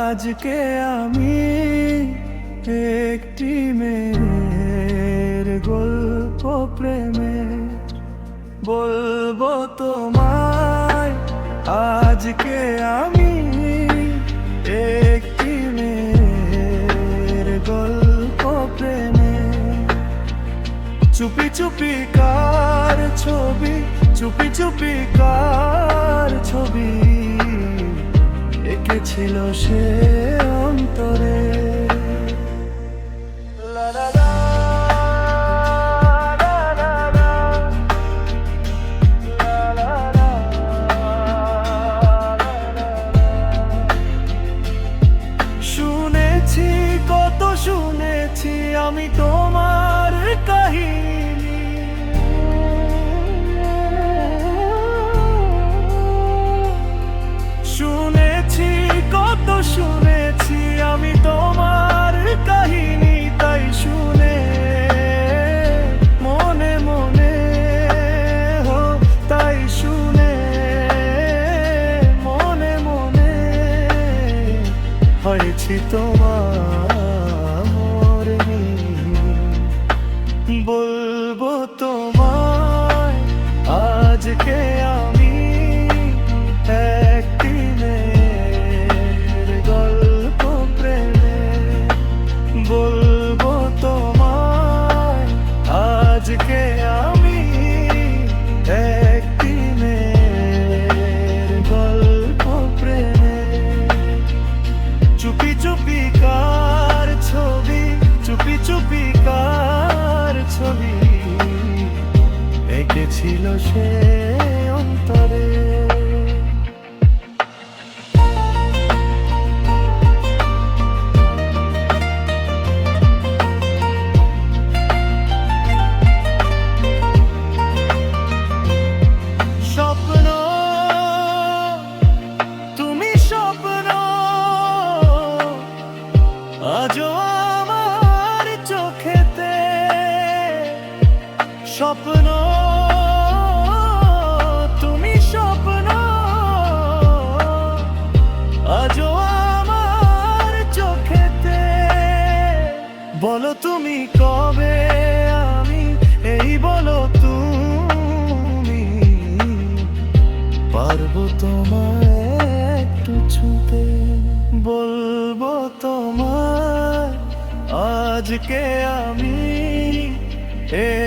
আজকে আমি একটি মেয়ের গল্প প্রেমে বলবো তোমায়। আজকে আমি একটি মেয়ের গল্প প্রেমে চুপি চুপি কার ছবি, চুপি চুপি কার ছবি এঁকেছিল সে অন্তরে। লা লা লা, লা লা লা, লা লা লা, লা লা। শুনেছি কত শুনেছি আমি তোমার কাহিনী, শুনেছি কত শুনেছি আমি তোমার কাহিনী। তাই শুনে মনে মনে হো, তাই শুনে মনে মনে হয়েছি তোমার। বলবো তোমায় আজকে আমি একটি মেয়ের গল্প প্রেমে বলবো তোমায়। আজকে আমি একটি মেয়ের গল্প প্রেমে চুপি চুপি কার ছবি, চুপি চুপি কার ছবি এঁকেছিল সে অন্তরে। স্বপ্ন তুমি স্বপ্ন আজও আমার চোখেতে, স্বপ্ন তুমি স্বপ্ন আজও আমার চোখেতে। বলো তুমি কবে আমি, এই বলো তুমি পারবো তোমায় একটু ছুঁতে। বলবো তোমায় আজকে আমি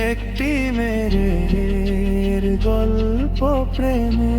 একটি মেয়ের গল্প প্রেমে।